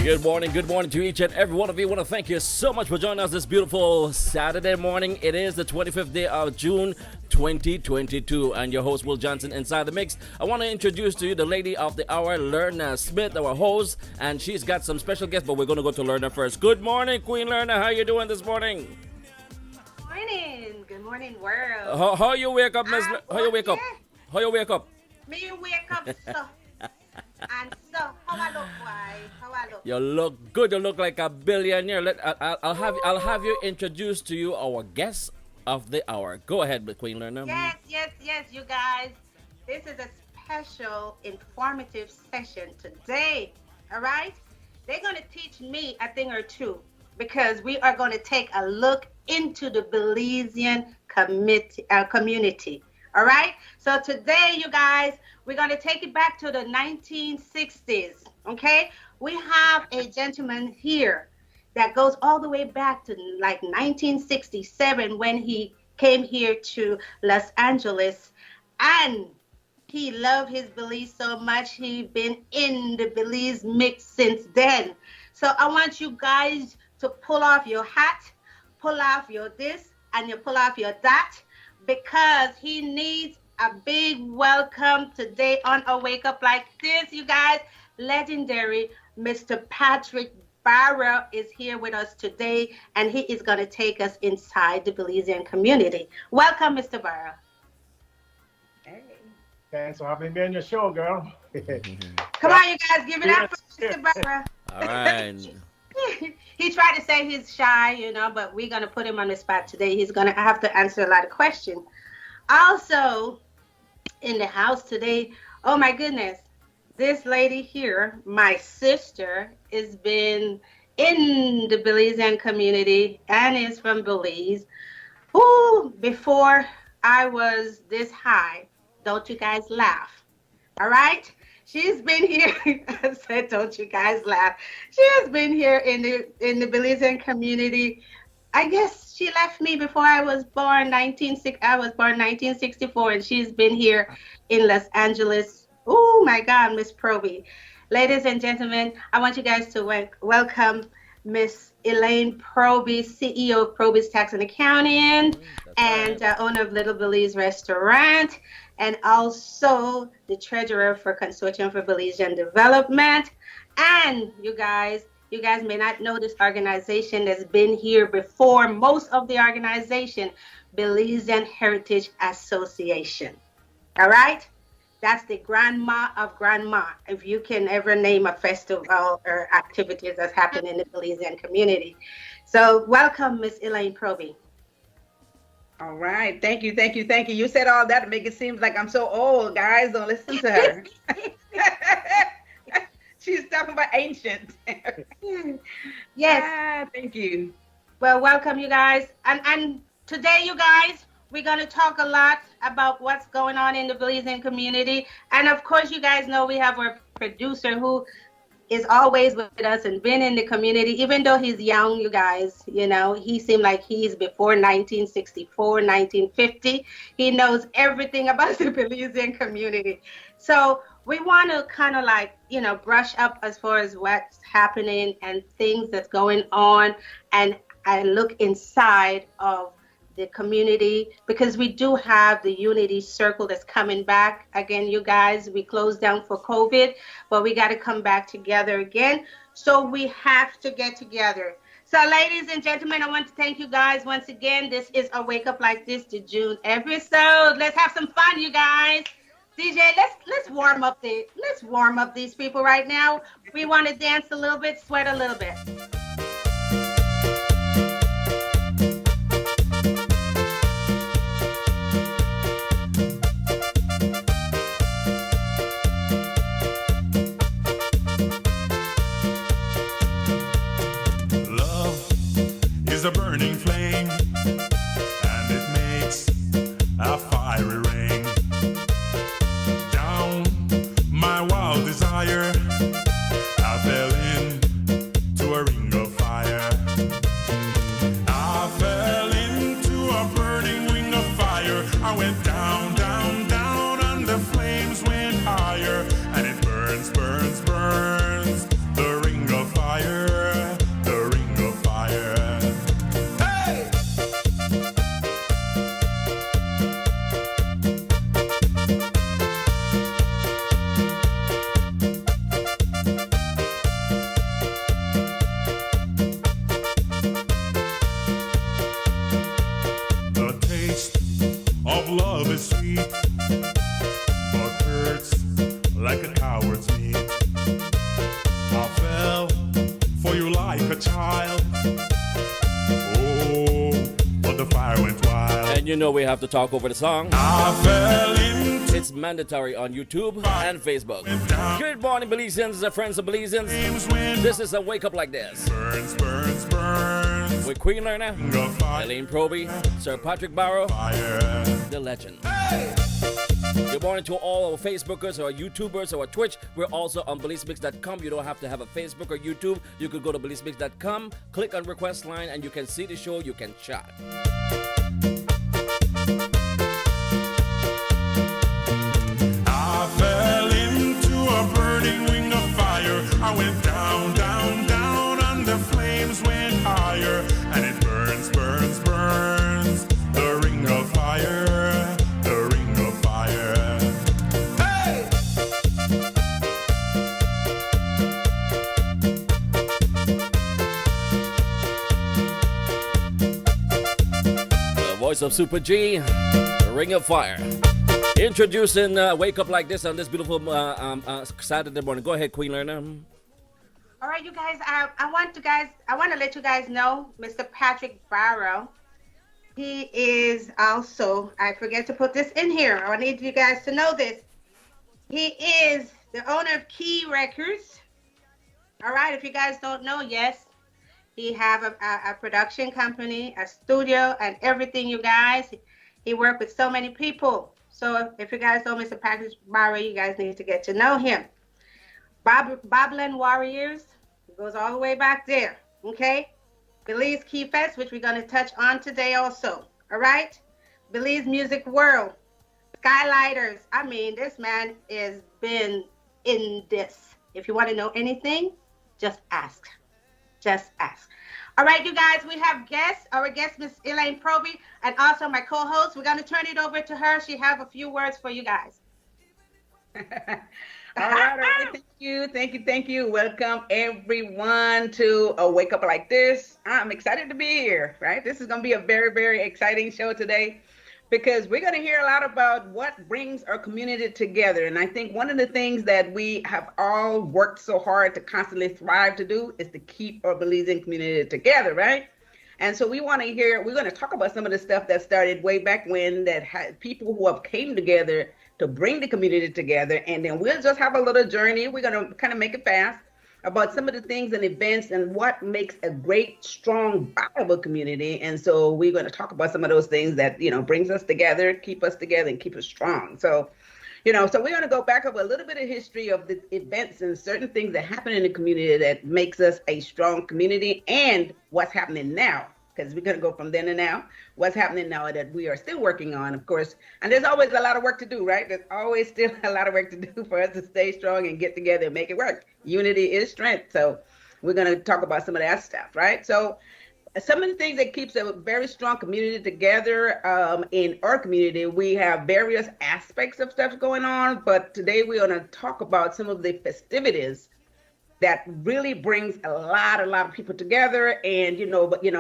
Good morning to each and every one of you. I want to thank you so much for joining us this beautiful Saturday morning. It is the 25th day of June 2022, and your host, Will Johnson, inside the mix. I want to introduce to you the lady of the hour, Lerna Smith, our host, and she's got some special guests, but we're going to go to Lerna first. Good morning, Queen Lerna. How you doing this morning? Morning. Good morning, world. How you wake up, Miss? How you wake up? How you wake up? Me wake up so. And so, how I look, why? How I look? You look good. You look like a billionaire. I'll have you introduce to you our guest of the hour. Go ahead, Queen Lerna. Yes, you guys. This is a special, informative session today. All right? They're going to teach me a thing or two because we are going to take a look into the Belizean community. All right? So today, you guys, we're going to take it back to the 1960s, okay? We have a gentleman here that goes all the way back to like 1967 when he came here to Los Angeles, and he loved his Belize so much, he's been in the Belizemix since then. So I want you guys to pull off your hat, pull off your this, and you pull off your that, because he needs a big welcome today on a Wake Up Like This, you guys. Legendary Mr. Patrick Barrow is here with us today, and he is going to take us inside the Belizean community. Welcome, Mr. Barrow. Hey. Thanks for having me on your show, girl. Come on, you guys, give it up for Mr. Barrow. All right. He tried to say he's shy, but we're going to put him on the spot today. He's going to have to answer a lot of questions. Also, in the house today, oh my goodness, this lady here, my sister, has been in the Belizean community and is from Belize. Ooh, before I was this high, don't you guys laugh, all right? She's been here. I said, don't you guys laugh. She has been here in the Belizean community. I guess she left me before I was born. I was born 1964, and she's been here in Los Angeles. Oh my God, Miss Proby. Ladies and gentlemen, I want you guys to welcome Miss Elaine Proby, CEO of Proby's Tax and Accounting, and owner of Little Belize Restaurant, and also the treasurer for Consortium for Belizean Development. And you guys may not know this organization that's been here before. Most of the organization, Belizean Heritage Association. All right? That's the grandma of grandma, if you can ever name a festival or activities that's happening in the Belizean community. So welcome, Miss Elaine Proby. All right. Thank you. You said all that to make it seem like I'm so old, guys. Don't listen to her. She's talking about ancient. Yes. Thank you. Well, welcome, you guys. And today, you guys, we're going to talk a lot about what's going on in the Belizean community. And of course, you guys know we have our producer who is always with us and been in the community, even though he's young, you guys, he seemed like he's before 1964, 1950. He knows everything about the Belizean community. So we want to kind of brush up as far as what's happening and things that's going on. And I look inside of the community, because we do have the Unity Circle that's coming back again, you guys. We closed down for COVID, but we got to come back together again. So we have to get together. So ladies and gentlemen, I want to thank you guys once again. This is a Wake Up Like This, the June episode. Let's have some fun, you guys. DJ, let's warm up these people right now. We want to dance a little bit, sweat a little bit. Is a burning flame, and it makes a fiery rain. Down my wild desire, I fell into a ring of fire. I fell into a burning ring of fire. I went down, down, down, and the flames went higher. And it burns, burns, burns, the ring of fire. know we have to talk over the song. I fell into It's mandatory on YouTube and Facebook. Good morning, Belizeans and friends of Belizeans. flames when This is a Wake Up Like This burns, burns, burns. with Queen Lerner, Ring of fire, Elaine Proby, Sir Patrick Barrow, fire. the legend. Good morning to all our Facebookers or YouTubers or Twitch. We're also on Belizemix.com. You don't have to have a Facebook or YouTube. You could go to Belizemix.com, click on request line, and you can see the show. You can chat. I fell into a burning ring of fire. I went down, down, down, and the flames went higher. And it burns, burns, burns. The ring of fire, the ring of fire. Hey! The voice of Super G, the Ring of Fire. Introducing Wake Up Like This on this beautiful Saturday morning. Go ahead, Queen Lerner. All right, you guys. I want to let you guys know, Mr. Patrick Barrow. He is also. I forget to put this in here. I need you guys to know this. He is the owner of Key Records. All right. If you guys don't know, yes, he have a production company, a studio, and everything. You guys. He worked with so many people. So if you guys know Mr. Patrick Barrow, you guys need to get to know him. Bobland Warriors, it goes all the way back there, okay? Belize Key Fest, which we're going to touch on today also, all right? Belize Music World, Skylighters. I mean, this man has been in this. If you want to know anything, just ask. Just ask. All right, you guys, we have guests. Our guest, Miss Elaine Proby, and also my co-host. We're going to turn it over to her. She have a few words for you guys. All right. Thank you. Welcome everyone to a Wake Up Like This. I'm excited to be here, right? This is going to be a very, very exciting show today because we're going to hear a lot about what brings our community together. And I think one of the things that we have all worked so hard to constantly thrive to do is to keep our Belizean community together, right? And so we're going to talk about some of the stuff that started way back when, that had people who have came together to bring the community together. And then we'll just have a little journey. We're going to kind of make it fast about some of the things and events and what makes a great, strong, viable community. And so we're going to talk about some of those things that, brings us together, keep us together, and keep us strong. So, so we're going to go back over a little bit of history of the events and certain things that happen in the community that makes us a strong community, and what's happening now, because we're going to go from then to now. What's happening now that we are still working on, of course. And there's always a lot of work to do, right? There's always still a lot of work to do for us to stay strong and get together and make it work. Unity is strength. So we're going to talk about some of that stuff, right? So some of the things that keeps a very strong community together in our community, we have various aspects of stuff going on. But today we're going to talk about some of the festivities that really brings a lot of people together and,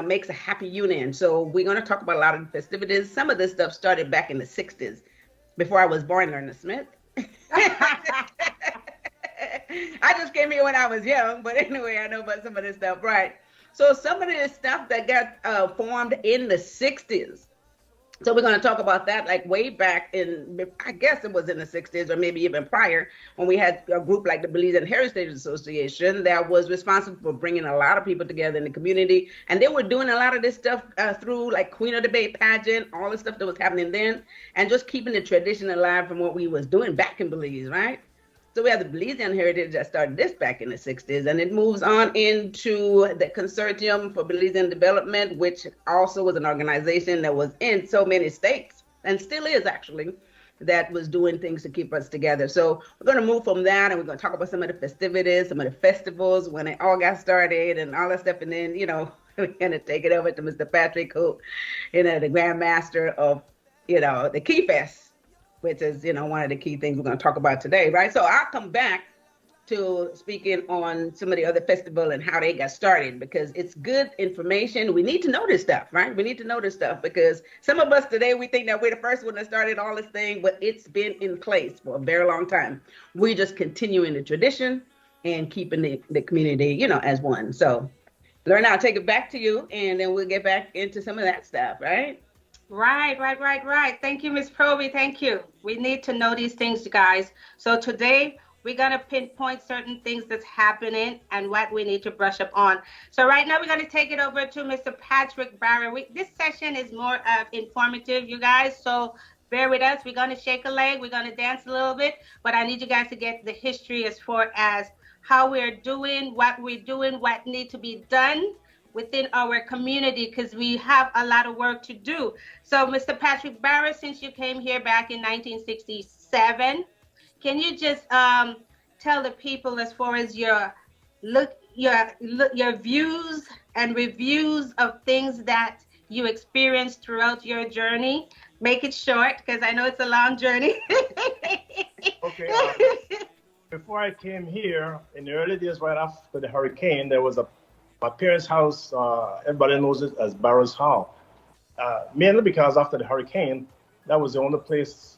makes a happy union. So we're going to talk about a lot of the festivities. Some of this stuff started back in the 60s, before I was born, Lerner Smith. I just came here when I was young, but anyway, I know about some of this stuff, right? So some of this stuff that got formed in the 60s. So we're going to talk about that like way back in, I guess it was in the 60s or maybe even prior, when we had a group like the Belizean Heritage Association that was responsible for bringing a lot of people together in the community. And they were doing a lot of this stuff through like Queen of the Bay pageant, all the stuff that was happening then, and just keeping the tradition alive from what we was doing back in Belize, right? So we have the Belizean Heritage that started this back in the 60s, and it moves on into the Consortium for Belizean Development, which also was an organization that was in so many states, and still is actually, that was doing things to keep us together. So we're going to move from that, and we're going to talk about some of the festivities, some of the festivals, when it all got started and all that stuff. And then, we're going to take it over to Mr. Patrick, who, the Grand Master of, the Key Fest, which is, one of the key things we're going to talk about today, right? So I'll come back to speaking on some of the other festival and how they got started, because it's good information. We need to know this stuff, right? We need to know this stuff because some of us today, we think that we're the first one that started all this thing, but it's been in place for a very long time. We're just continuing the tradition and keeping the community, as one. So Lerner, I'll take it back to you, and then we'll get back into some of that stuff, right? Right. Thank you, Miss Proby. Thank you. We need to know these things, guys. So today we're gonna pinpoint certain things that's happening and what we need to brush up on. So right now we're gonna take it over to Mr. Patrick Barron. This session is more of informative, you guys. So bear with us. We're gonna shake a leg. We're gonna dance a little bit, but I need you guys to get the history as far as how we're doing, what need to be done within our community because we have a lot of work to do. So, Mr. Patrick Barrett, since you came here back in 1967, can you just tell the people as far as your views and reviews of things that you experienced throughout your journey? Make it short because I know it's a long journey. Okay. Before I came here, in the early days, right after the hurricane, there was my parents' house. Everybody knows it as Barrows Hall. Mainly because after the hurricane, that was the only place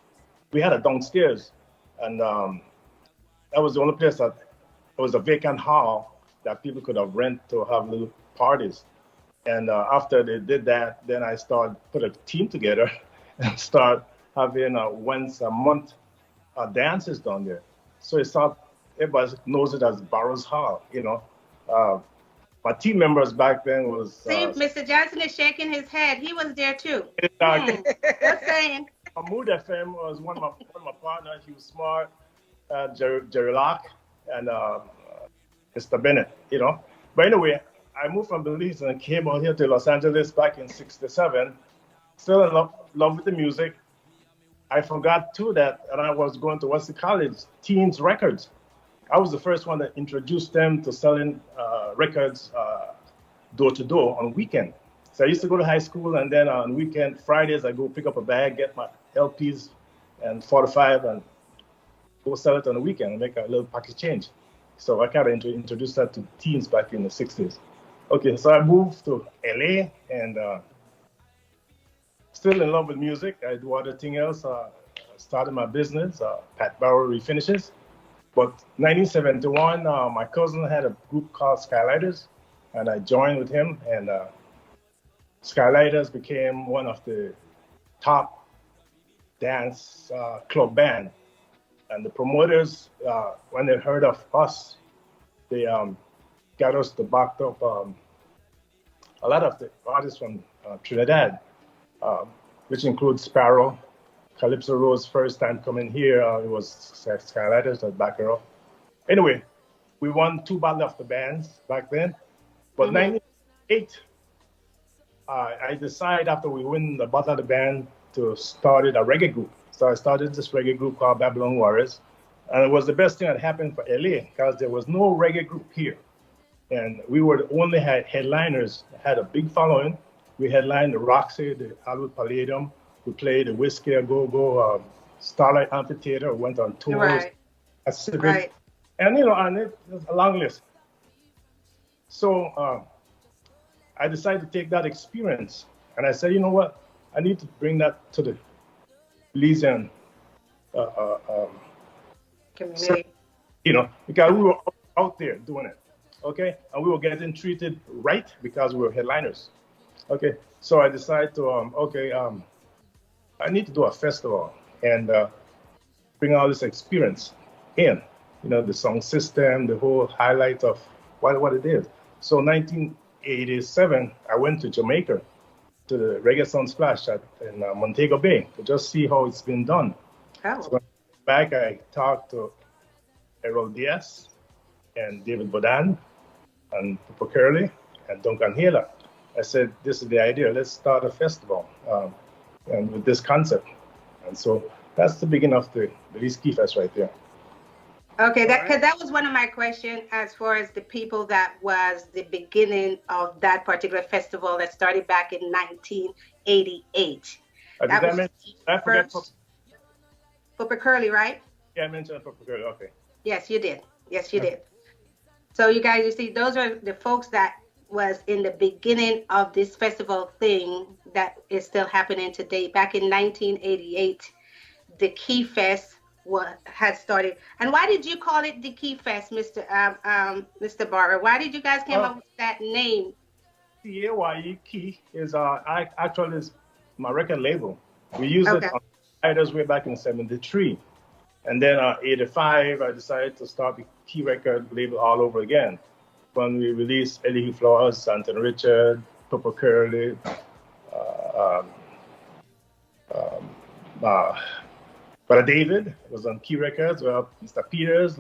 we had a downstairs, and that was the only place that it was a vacant hall that people could have rent to have little parties. And after they did that, then I started put a team together and start having once a month dances down there. So it's not everybody knows it as Barrows Hall. My team members back then was. See, Mr. Johnson is shaking his head. He was there too. Just saying. Mahmoud FM was one of my partners. He was smart, Jerry Locke, and Mr. Bennett. But anyway, I moved from Belize and came out here to Los Angeles back in '67. Still in love with the music. I forgot too that, and I was going to Wesley College, Teens Records. I was the first one that introduced them to selling records door to door on weekend. So I used to go to high school, and then on weekend Fridays I go pick up a bag, get my LPs and 45, and go sell it on the weekend and make a little pocket change. So I kind of introduced that to teens back in the '60s. Okay, so I moved to LA and still in love with music. I do other thing else. Started my business, Pat Barrow Refinishes. But 1971, my cousin had a group called Skylighters, and I joined with him. And Skylighters became one of the top dance club band. And the promoters, when they heard of us, they got us to back up a lot of the artists from Trinidad, which includes Sparrow. Calypso Rose first time coming here, it was Skylighters that backed her up. Anyway, we won 2 Battle of the Bands back then. But 1998, I decided after we win the Battle of the Band to start a reggae group. So I started this reggae group called Babylon Warriors. And it was the best thing that happened for LA because there was no reggae group here. And we were the only headliners that had a big following. We headlined the Roxy, the Hollywood Palladium. We played the Whiskey A Go Go, Starlight Amphitheater. Went on tours. Right. And and it's a long list. So I decided to take that experience, and I said, you know what? I need to bring that to the Belizean community. Because we were out there doing it, okay, and we were getting treated right because we were headliners, okay. So I decided to I need to do a festival and bring all this experience in, the song system, the whole highlight of what it is. So 1987, I went to Jamaica to the Reggae Sound Splash in Montego Bay to just see how it's been done. Oh. So back, I talked to Errol Diaz and David Bodan and Papa Curley and Duncan Hela. I said, this is the idea. Let's start a festival. And with this concept. And so that's the beginning of the Belize Ski Fest right there. Okay, that was one of my questions as far as the people that was the beginning of that particular festival that started back in 1988. I forget Papa Curly, right? Yeah, I mentioned Papa Curly, okay. Yes, you did. So you guys, you see, those are the folks that was in the beginning of this festival thing that is still happening today. Back in 1988, the Key Fest had started. And why did you call it the Key Fest, Mr. Barber? Why did you guys come up with that name? CAYE Key is actually my record label. We used it Okay. on sliders way back in '73. And then '85, I decided to start the Key record label all over again. When we released Eddie Flowers, Santon Richard, Purple Curly, uh, Brother David was on Key Records. Well, Mr. Peters,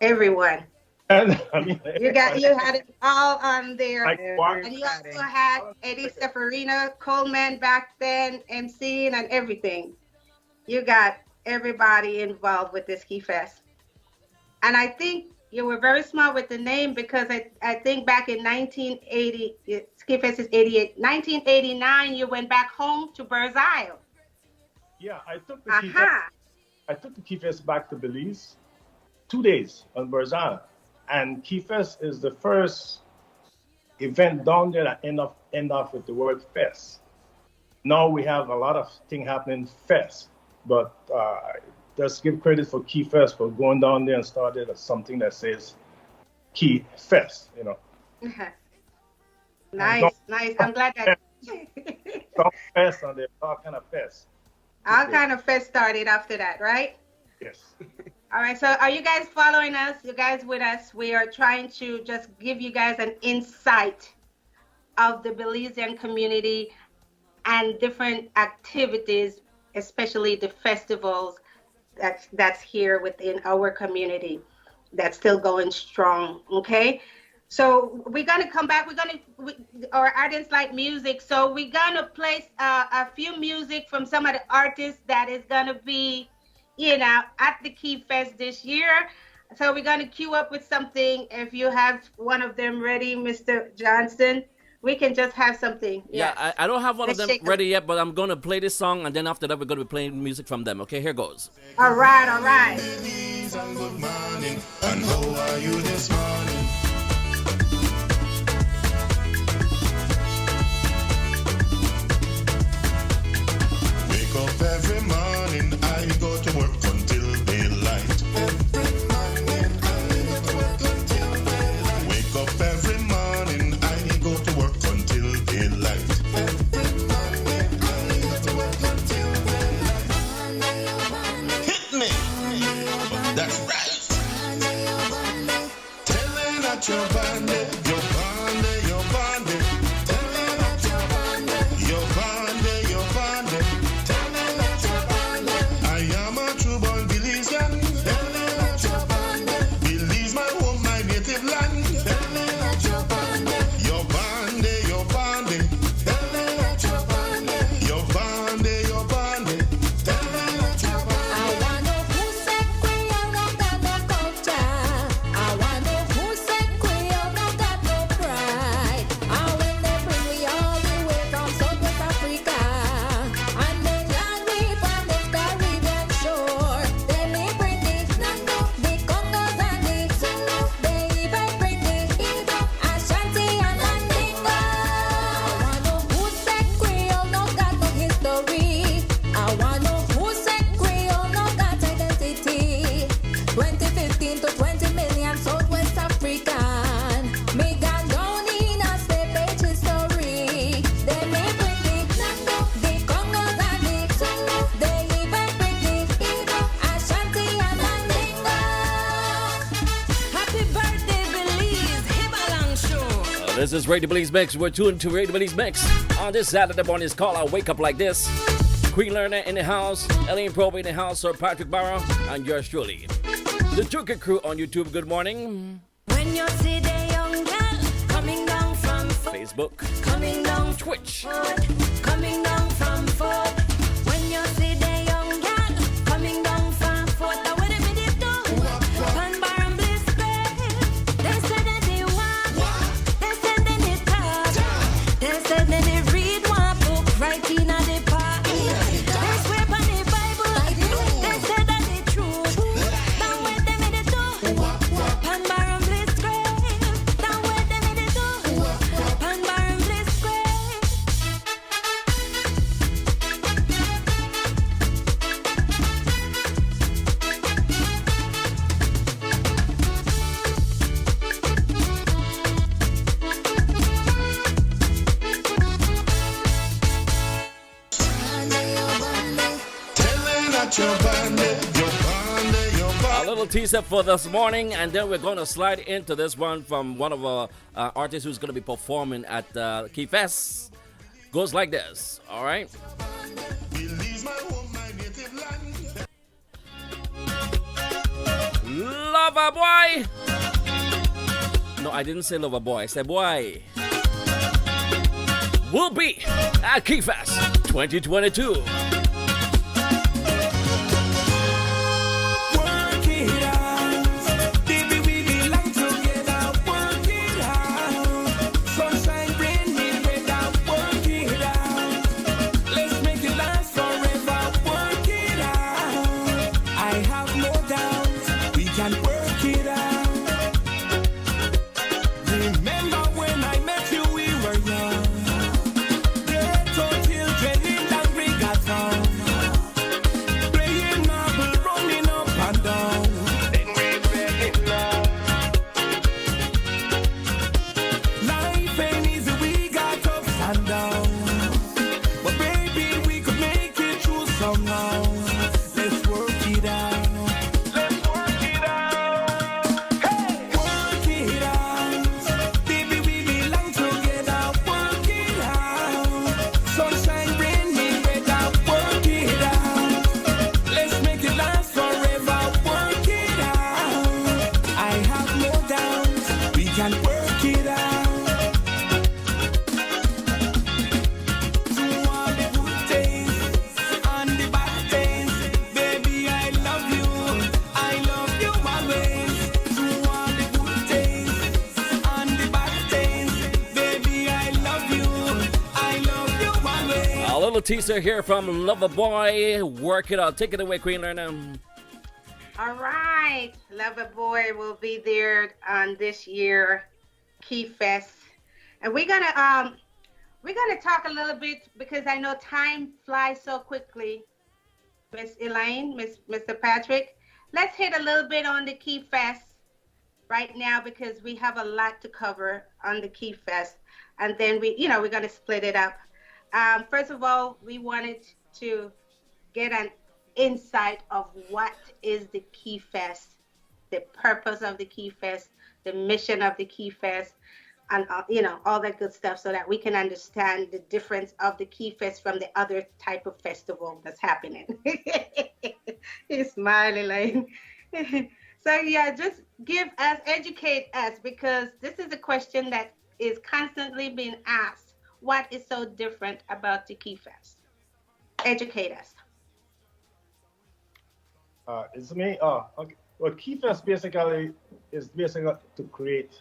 Everyone. and I mean, You had it all on there. Like, what? And you also had Eddie Seferina, Coleman back then, MCing and everything. You got everybody involved with this Key Fest. And I think you were very smart with the name because I think back in 1980, Key Fest is 88, 1989, you went back home to Burrs Isle. yeah, I took the Key Fest back to Belize, 2 days on Burzana. And Key Fest is the first event down there that end off with the word fest. Now we have a lot of things happening fest, but just give credit for Key Fest for going down there and started something that says Key Fest, you know. Nice. I'm glad that Some fest on there, all kind of fest. all kind of fest started after that, right? Yes. All right, so are you guys following us? You guys with us? We are trying to just give you guys an insight of the Belizean community and different activities, especially the festivals that's here within our community that's still going strong, okay? So we're gonna come back. Our audience like music, so we're gonna play a few music from some of the artists that is gonna be, at the Key Fest this year. So we're gonna queue up with something. If you have one of them ready, Mr. Johnson, we can just have something. Yeah, Yes. I don't have one of Let's them shake 'em. ready yet, but I'm going to play this song, and then after that, we're going to be playing music from them. Okay, here goes. All right. Ladies and good morning, and how are you this morning? Wake up every morning, I go to work until daylight. Every morning, I go to work until daylight. Wake up every morning, I go to work until daylight. Every morning, I go to work until daylight. Hit me! That's right! Telling that you're bandit, you're bandit, you're bandit. Telling that you're bandit, you're bandit, you're bandit. Telling that you're bandit. I am a true born Belizean. Telling that you're bandit. Belize my home, my native land. Telling that you're bandit. You're bandit, you're bandit. Telling that you're bandit. You're bandit, you're bandit. Telling that you're bandit. I wanna who said Creole no got no culture. I wanna who said Creole no got no pride. And when they bring we all the way from Southwest Africa, and they land we from the Caribbean shore, they may bring the Nango, the Congos and the Zulu. They even bring the Igbo, Ashanti and Mandingo. I wanna who said Creole no got no history. I wanna who said Creole no got identity. 2015 to 20 million Southwest African. Me gone down in a state page history. They may bring the Nango, the Congos and the Zulu. They even bring the Igbo, Ashanti and Mandingo. Happy birthday, Belize, Hibalang Show. This is Radio Belizemix. We're tuned to Radio Belizemix on this Saturday morning. It's called I Wake Up Like This. Queen Lerner in the house, Elaine Probe in the house, Sir Patrick Barrow, and yours truly. The Juka Crew on YouTube, good morning. When you see the young girl coming down from Facebook, coming down Twitch. coming down from Fort. When you see the young girl coming down from Fort, what a minute do? Pan Bar and Bliss Bay. They said that they want, they said that they talk, they said that they read one book right in the park. They swear by the Bible, they said that they true. Now what they made it do? Pan Bar and Bliss Bay. Now what they made it do? Pan Bar and Bliss Bay. little teaser for this morning, and then we're going to slide into this one from one of our artists who's going to be performing at Key Fest. Goes like this, all right? Belize my home, my native land. Lover boy! No, I didn't say lover boy, I said boy. Will be at Key Fest 2022. Work it out, baby, we belong together. Work it out, sunshine, rain, wind, weather. Work it out, let's make it last forever. Work it out, I have no doubt we can work it out. Remember when I met you, we were young. Ghetto children in that regatta, playing marble, running up and down. Then we fell in love. Life ain't easy, we got ups and downs, but baby, we could make it through somehow. Let's work it out. Let's work it out. Hey, work it out, baby, we belong together. Work it out, sunshine, rain, wind, weather. Work it out, let's make it last forever. Work it out, I have no doubt we can work it out. Through all the good days and the bad days, baby, I love you always. Through all the good days and the bad days, baby, I love you always. A little teaser here from Lover Boy. Work it out. Take it away, Queen Lerna. All right, Lover Boy will be there on this year Key Fest, and we're gonna talk a little bit because I know time flies so quickly. Miss Elaine, Mr. Patrick, let's hit a little bit on the Key Fest right now because we have a lot to cover on the Key Fest, and then we're gonna split it up. First of all, we wanted to get an insight of what is the Key Fest, the purpose of the Key Fest, the mission of the Key Fest, and all that good stuff, so that we can understand the difference of the Key Fest from the other type of festival that's happening. He's smiling like. So yeah, just educate us, because this is a question that is constantly being asked. What is so different about the Key Fest? Educate us. It's me. Okay. Well, Key Fest basically is to create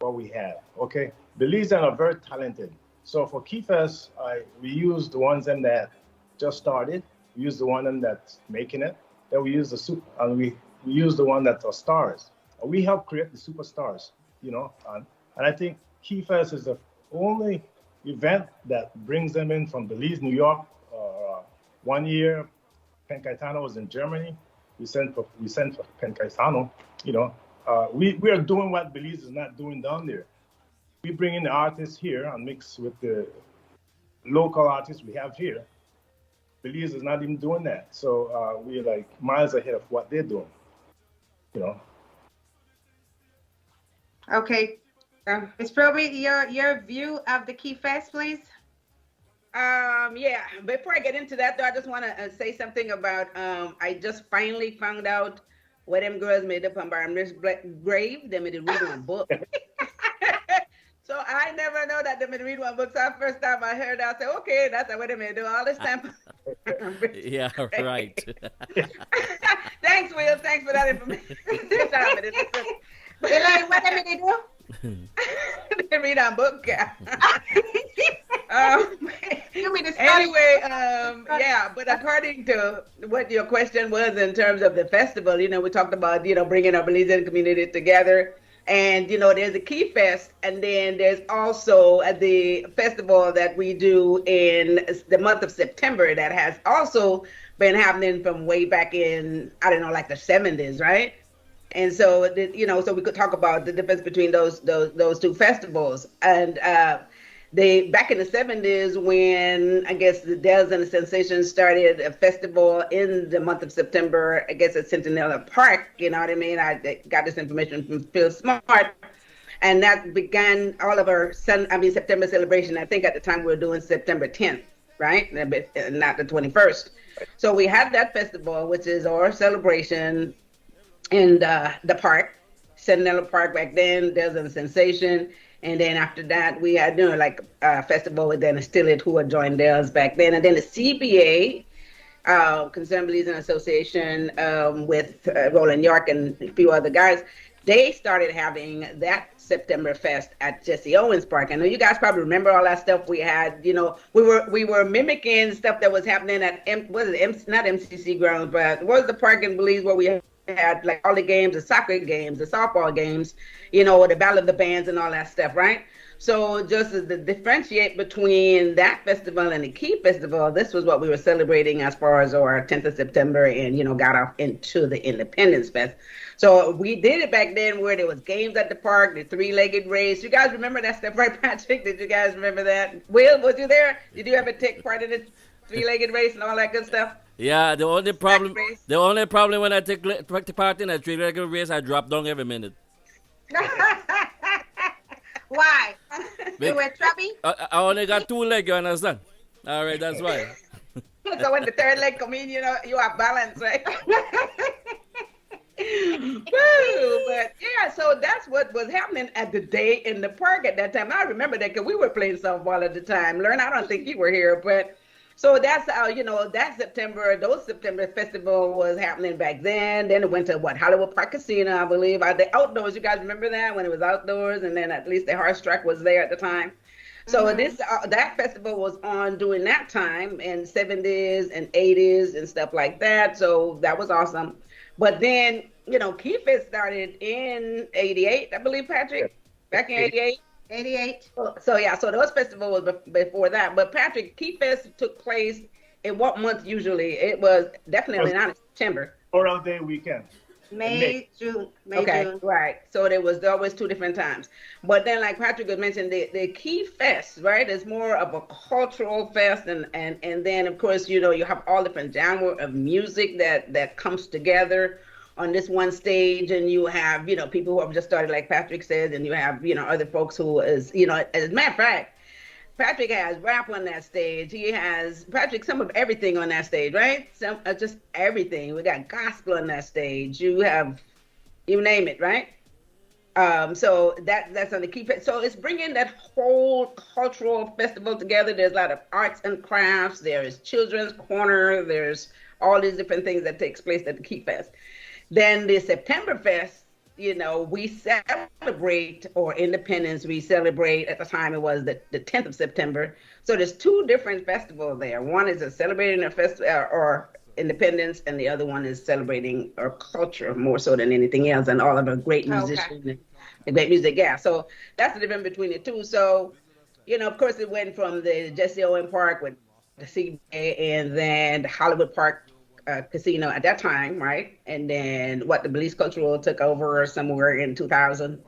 what we have. Okay. Belizeans are very talented. So for Key Fest, we use the ones that just started. We use the one that's making it. Then we use we use the one that are stars. We help create the superstars. And I think Key Fest is the only event that brings them in from Belize, New York. 1 year, Pen Cayetano was in Germany. We sent for Pen Cayetano. We are doing what Belize is not doing down there. We bring in the artists here and mix with the local artists we have here. Belize is not even doing that. So we're like miles ahead of what they're doing. Okay. Ms. Proby, your view of the Key Fest, please. Yeah, before I get into that though, I just want to say something about I just finally found out what them girls made up on Barnum's grave. They made it read one book. So I never know that they made read one book. So the first time I heard that, I said, okay, that's what they made do all this time. Yeah, right. Thanks, Will. Thanks for that information. Elaine, what did they do? They read our book. Anyway, yeah, but according to what your question was in terms of the festival, we talked about, bringing our Belizean community together. And, there's a Key Fest, and then there's also the festival that we do in the month of September that has also been happening from way back in, I don't know, like the 70s, right? And so, so we could talk about the difference between those two festivals. And They back in the 70s when I guess the Dells and the Sensations started a festival in the month of September, I guess at Centennial Park, you know what I mean? I got this information from Phil Smart. And that began all of our September celebration. I think at the time we were doing September 10th, right? Not the 21st. So we had that festival, which is our celebration in the park, Centennial Park back then. There's a sensation. And then after that, we had like a festival with Dennis Tillett, who had joined theirs back then. And then the CBA, Concerned Believers Association, with Roland York and a few other guys, they started having that September Fest at Jesse Owens Park. I know you guys probably remember all that stuff we had. We were mimicking stuff that was happening at not MCC grounds, but what was the park in Belize where we had like all the games, the soccer games, the softball games, the Battle of the Bands and all that stuff, right? So just as the differentiate between that festival and the Key Festival, this was what we were celebrating as far as our 10th of September and, got off into the Independence Fest. So we did it back then where there was games at the park, the three-legged race. You guys remember that stuff, right, Patrick? Did you guys remember that? Will, was you there? Did you ever take part in the three-legged race and all that good stuff? Yeah, the only problem when I take part in a three-legged race, I drop down every minute. Why? You were chubby? I only got two legs, you understand? All right, that's why. So when the third leg come in, you have balance, right? Woo, but yeah, so that's what was happening at the day in the park at that time. I remember that because we were playing softball at the time. Learn, I don't think you were here, but so that's how, those September festival was happening back then. Then it went to Hollywood Park Casino, I believe. The outdoors, you guys remember that when it was outdoors, and then at least the horse track was there at the time. So that festival was on during that time in 70s and 80s and stuff like that. So that was awesome. But then, Key Fest started in 88, I believe, Patrick, back in 88. 88. So those festivals was before that. But Patrick, Key Fest took place in what month usually? It was definitely not in September. Memorial Day weekend. May, June. June. Right. So there was always two different times. But then, like Patrick had mentioned, the Key Fest, right, is more of a cultural fest. And then, of course, you have all different genre of music that comes together on this one stage. And you have, people who have just started, like Patrick said, and you have, other folks who is, as a matter of fact, Patrick has rap on that stage. He has, Patrick, some of everything on that stage, right? Some just everything. We got gospel on that stage. You have, you name it, right? So that's on the Key Fest. So it's bringing that whole cultural festival together. There's a lot of arts and crafts. There's children's corner. There's all these different things that takes place at the Key Fest. Then the September Fest, we celebrate our independence. We celebrate, at the time it was the 10th of September. So there's two different festivals there. One is celebrating our independence, and the other one is celebrating our culture more so than anything else, and all of the great musicians and great music. Yeah, so that's the difference between the two. So, of course, it went from the Jesse Owens Park with the CBA and then the Hollywood Park Casino at that time, right? And then the Belize Cultural took over somewhere in 2000.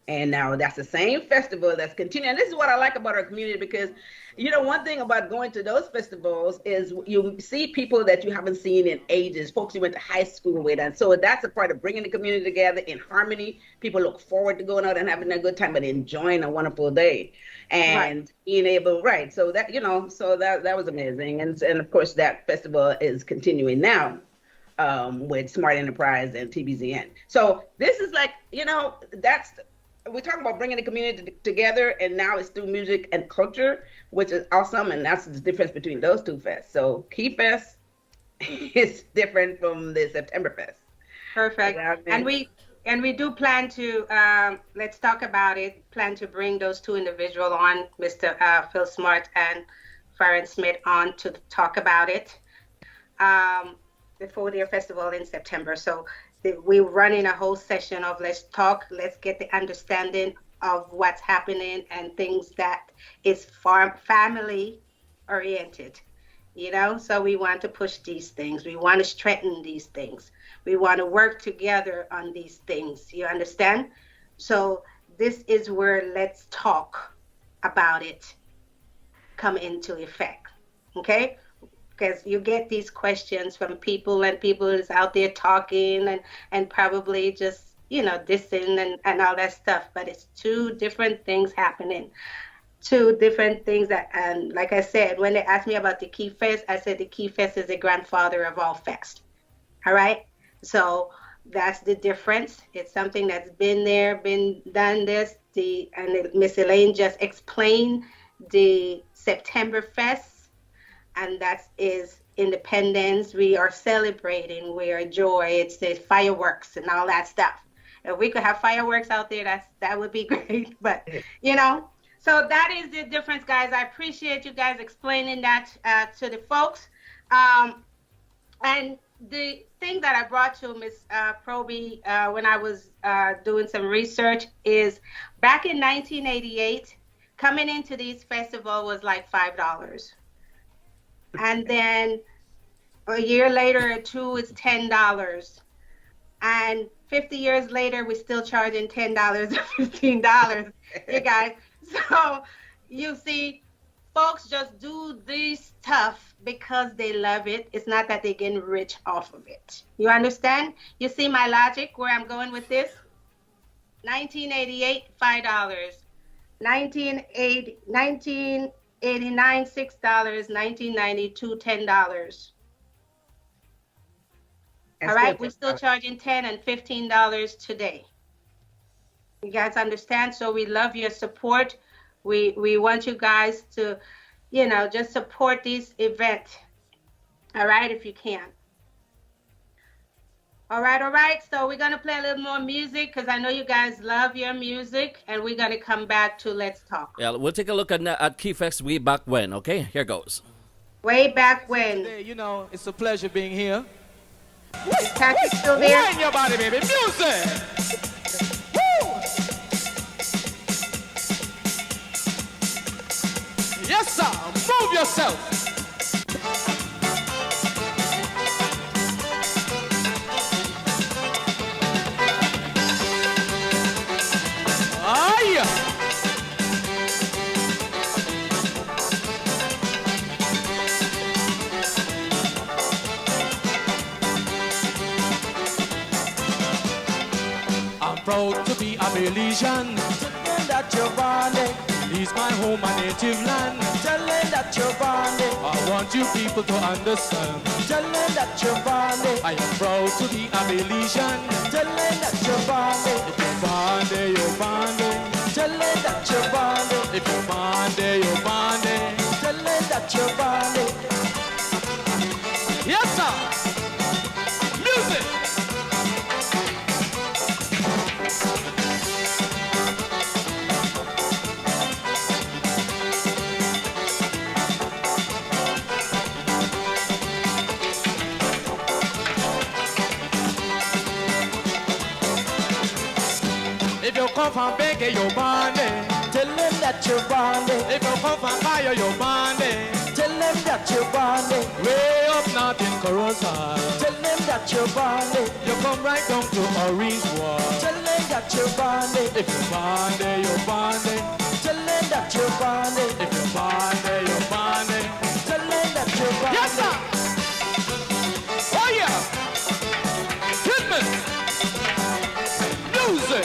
And now that's the same festival that's continuing. And this is what I like about our community, because, one thing about going to those festivals is you see people that you haven't seen in ages, folks you went to high school with. And so that's a part of bringing the community together in harmony. People look forward to going out and having a good time, but enjoying a wonderful day. And being able, so that, that was amazing. And of course, that festival is continuing now with Smart Enterprise and TBZN. So this is like, we're talking about bringing the community together, and now it's through music and culture, which is awesome. And that's the difference between those two fests. So Key Fest is different from the September Fest. Perfect. And we do plan to, let's talk about it, plan to bring those two individuals on, Mr. Phil Smart and Farron Smith, on to talk about it before their festival in September. So we're running a whole session of let's talk, let's get the understanding of what's happening and things that is family oriented, so we want to push these things. We want to strengthen these things. We want to work together on these things. You understand? So this is where let's talk about it come into effect. Okay? Because you get these questions from people, and people is out there talking and probably just, dissing and all that stuff. But it's two different things happening. Two different things that, and like I said, when they asked me about the Key Fest, I said the Key Fest is the grandfather of all fest. All right? So that's the difference. It's something that's been there, been done this. And Miss Elaine just explained the September Fest, and that is independence. We are celebrating. We are joy. It's the fireworks and all that stuff. If we could have fireworks out there, that would be great. But so that is the difference, guys. I appreciate you guys explaining that to the folks. And the thing that I brought to Miss Proby when I was doing some research is back in 1988, coming into these festival was like $5. And then a year later or two, it's $10. And 50 years later, we're still charging $10 or $15, you guys. So you see, folks just do this stuff because they love it. It's not that they're getting rich off of it. You understand? You see my logic where I'm going with this? 1988, $5. 1989, $6. 1992, $10. All right, we're still charging $10 and $15 today. You guys understand? So we love your support. We want you guys to, just support this event. All right, if you can. All right. So we're going to play a little more music because I know you guys love your music, and we're going to come back to Let's Talk. Yeah, we'll take a look at Key Fest way back when, okay? Here goes. Way back when. Today, it's a pleasure being here. Is Patrick still there? Wind your body, baby. Music! Woo! Yes, sir. Move yourself. Proud to be a Belizean. Tell them that you're born there. Belize my home, my native land. Tell them that you're born there. I want you people to understand. Tell them that you're born there. I am proud to be a Belizean. Tell them that you're born there. If you're born there, you're born there. Tell them that you're born there. If you're born there, you're born there. Tell them that you're born there. Yes, sir. Music. If you come from Beke, you're born there. Tell them that you're born there. If you come from Fire, you're born there. Tell them that you're born there. Way up north in Corosa. Tell them that you're born there. You come right down to Orange Wall. Tell them that you're born there. If you're born there, you're born there. Tell them that you're born there. If you're born there, you're born there. Tell them that you're born there. Yes, sir. Oh, yeah. Hit me. Music.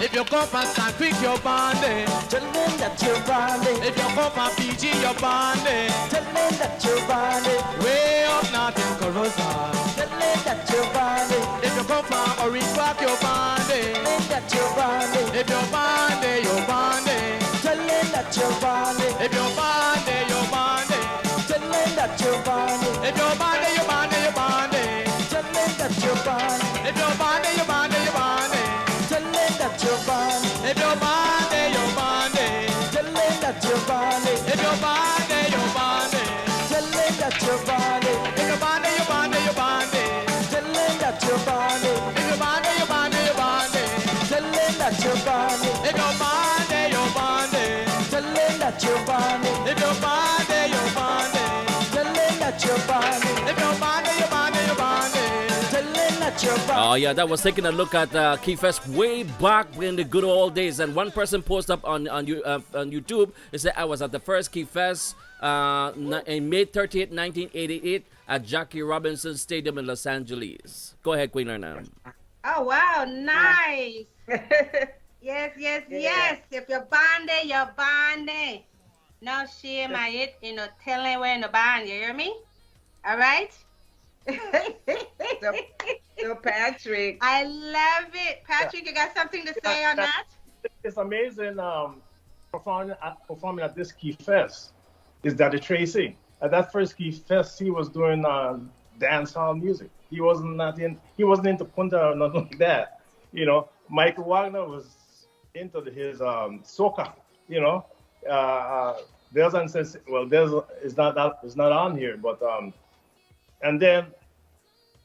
If you come from San Creek, you're banded. Tell them that you're banded. If you come from Fiji, you're banded. Tell them that you're banded. Way up north in Corosa. Tell them that you're banded. If you come from Orange Park, you're banded. Tell them that you're banded. If you're banded, you're banded. Tell them that you're banded. If you're banded, you're banded. Tell them that you're banded. If you're banded, you're banded, you're banded. Tell them that you're banded. If you're banded, you're banded, you're banded. Tell them that you're born. If you're born, you're born. Tell them that you're born. If you're born, you're born. Tell them that you're born. If you're born, you're born, you're born. Tell them that you're born. If you're born, you're born, you're born. Tell them that you're born. If you're born, you're born. that you're bonding. If you're bonding, you're bonding. Tell them that you're bonding. If you're bonding, you're bonding, you're bonding. Tell them that you're bonding. Oh yeah, that was taking a look at Key Fest way back in the good old days. And one person posted up on YouTube. They said I was at the first Key Fest in May 30th, 1988 at Jackie Robinson Stadium in Los Angeles. Go ahead, Queen Lorna. Oh wow, nice. Yes, yes, yes. If you're bonding, you're bonding. No shame at it, telling where in the band, you hear me? All right? So Patrick. I love it. Patrick, you got something to say on that? It's amazing performing at this Key Fest is Daddy Tracy. At that first Key Fest, he was doing dance hall music. He wasn't into punta or nothing like that. Michael Wagner was into his soca. There's and says, well, there's it's not on here, but and then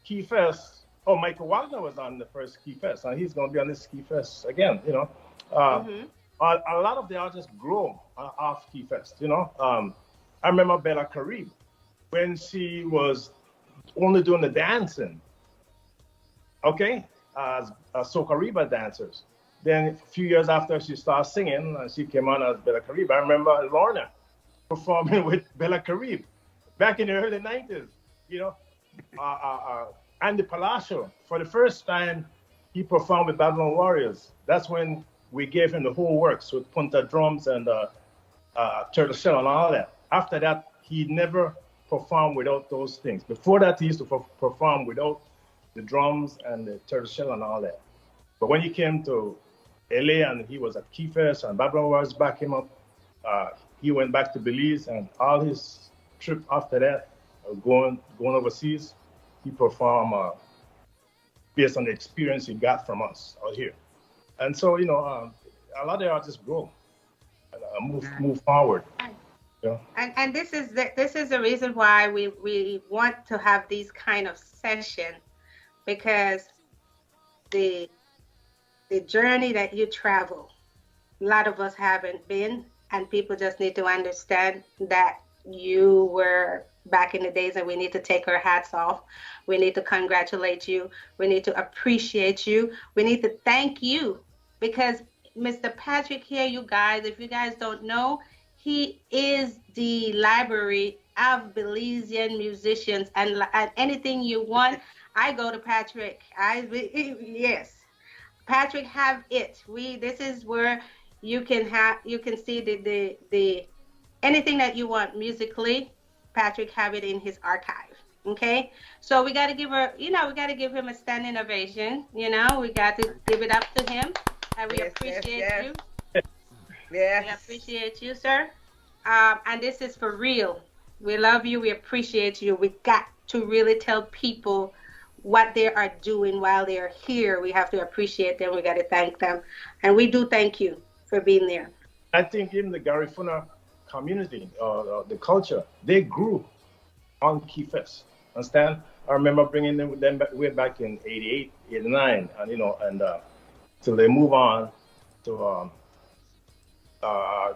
Key Fest. Oh, Michael Wagner was on the first Key Fest, and he's going to be on this Key Fest again. A lot of the artists grow off Key Fest. I remember Bella Carib when she was only doing the dancing. Okay, as soca Reba dancers. Then a few years after she started singing, and she came on as Bella Carib. I remember Lorna performing with Bella Carib back in the early 90s. Andy Palacio, for the first time, he performed with Babylon Warriors. That's when we gave him the whole works with punta drums and turtle shell and all that. After that, he never performed without those things. Before that, he used to perform without the drums and the turtle shell and all that. But when he came to LA and he was at Key Fest and Babylon Warriors backed him up, he went back to Belize, and all his trip after that, going overseas, he performed based on the experience he got from us out here. And so, a lot of the artists grow and move forward. And this is the reason why we want to have these kind of sessions, because the journey that you travel, a lot of us haven't been, and people just need to understand that you were back in the days, and we need to take our hats off. We need to congratulate you. We need to appreciate you. We need to thank you, because Mr. Patrick here, you guys, if you guys don't know, he is the library of Belizean musicians, and anything you want, I go to Patrick. Yes, Patrick have it. This is where you can see the anything that you want musically. Patrick have it in his archive. Okay, so we got to give him a standing ovation. We got to give it up to him, and we appreciate you. Yes. We appreciate you, sir. And this is for real. We love you. We appreciate you. We got to really tell people what they are doing while they are here. We have to appreciate them. We got to thank them. And we do thank you for being there. I think even the Garifuna community, the culture, they grew on Key Fest. Understand? I remember bringing them way back in 88, 89, and till they move on to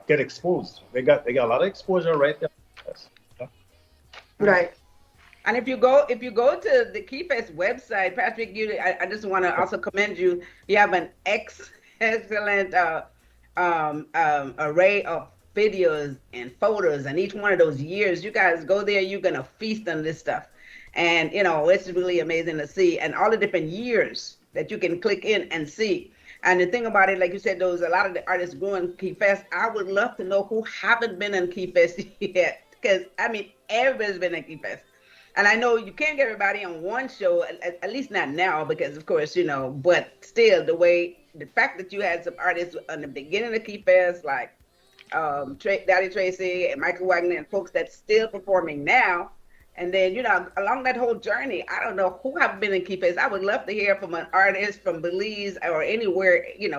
get exposed. They got a lot of exposure right there. Right. And if you go to the Key Fest website, Patrick, I just want to also commend you. You have an excellent array of videos and photos, and each one of those years, you guys go there, you're gonna feast on this stuff, and it's really amazing to see, and all the different years that you can click in and see. And the thing about it, like you said, a lot of the artists going Key Fest. I would love to know who haven't been in Key Fest yet, because everybody's been in Key Fest. And I know you can't get everybody on one show, at least not now, because of course, but still the fact that you had some artists on the beginning of Key Fest, like Daddy Tracy and Michael Wagner and folks that's still performing now. And then, along that whole journey, I don't know who have been in Key Fest. I would love to hear from an artist from Belize or anywhere, in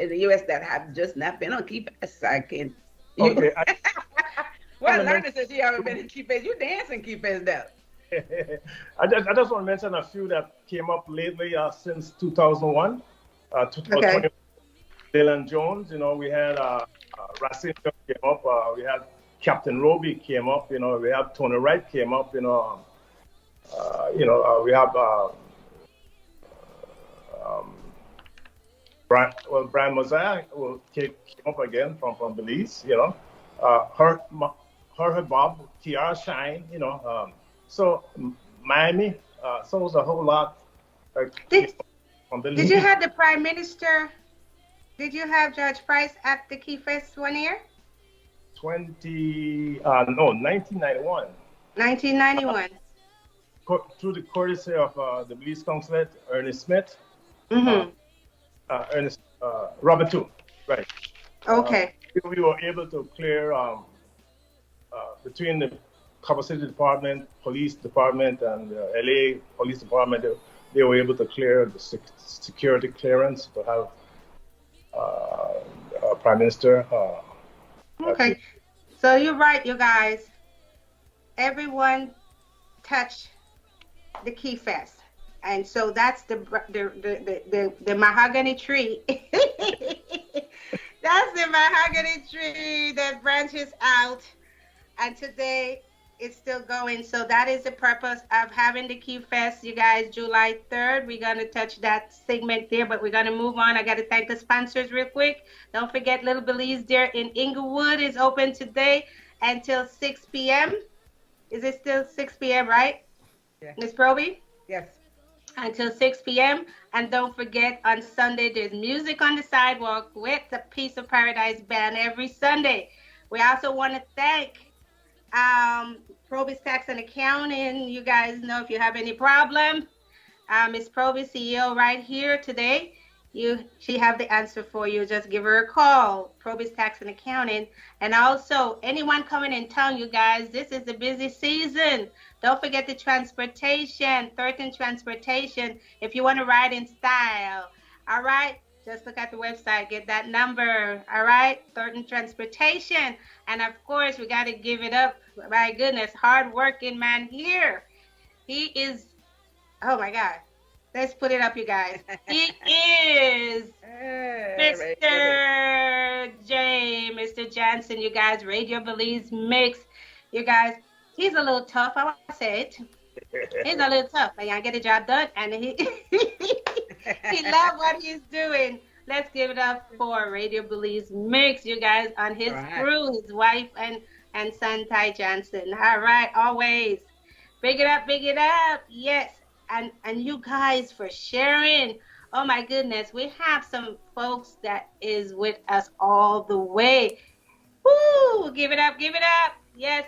the U.S. that have just not been on Key Fest. Okay. Well, Lerner says you haven't been in Key Fest. You dance in Key Fest now. I just want to mention a few that came up lately since 2001. 2020, Dylan Jones. We had Racine came up. We had Captain Roby came up. We have Tony Wright came up. We have um, Brian Mosiah came up again from Belize. Her Bob, TR Shine. So Miami. So it was a whole lot. Did, from did Belize. you have the Prime Minister? Did you have George Price at the Key Fest one year? 1991. 1991. Through the courtesy of the Belize Consulate, Ernest Smith, Mm-hmm. Robert too, right? Okay. We were able to clear between the Cabo City Department, Police Department, and the LA Police Department. They were able to clear the security clearance to have Prime Minister. Okay. So you're right, you guys. Everyone touched the Key Fest. And so that's the mahogany tree. That's the mahogany tree that branches out. And today it's still going. So that is the purpose of having the Key Fest, you guys, July 3rd. We're going to touch that segment there, but we're going to move on. I got to thank the sponsors real quick. Don't forget Little Belize there in Inglewood is open today until 6 p.m. Is it still 6 p.m., right? Yeah. Miss Proby? Yes. Until 6 p.m. And don't forget, on Sunday, there's music on the sidewalk with the Piece of Paradise Band every Sunday. We also want to thank Proby's Tax and Accounting. You guys know if you have any problem, Miss Proby, CEO, right here today. She have the answer for you. Just give her a call. Proby's Tax and Accounting. And also, anyone coming in town, you guys, this is a busy season. Don't forget the transportation, Thurton Transportation, if you want to ride in style. All right? Just look at the website, get that number. All right? Thurton Transportation. And of course, we got to give it up. My goodness, hard-working man here. He is, oh my God. Let's put it up, you guys. He is Mr. J, Mr. Johnson, you guys, Radio Belizemix. You guys, he's a little tough, I want to say it. He's a little tough, but I get the job done, and he loves what he's doing. Let's give it up for Radio Belizemix, you guys, on his crew, his wife and son, Ty Johnson. All right, always. Big it up, yes. And you guys for sharing. Oh my goodness, we have some folks that is with us all the way. Woo! Give it up. Yes.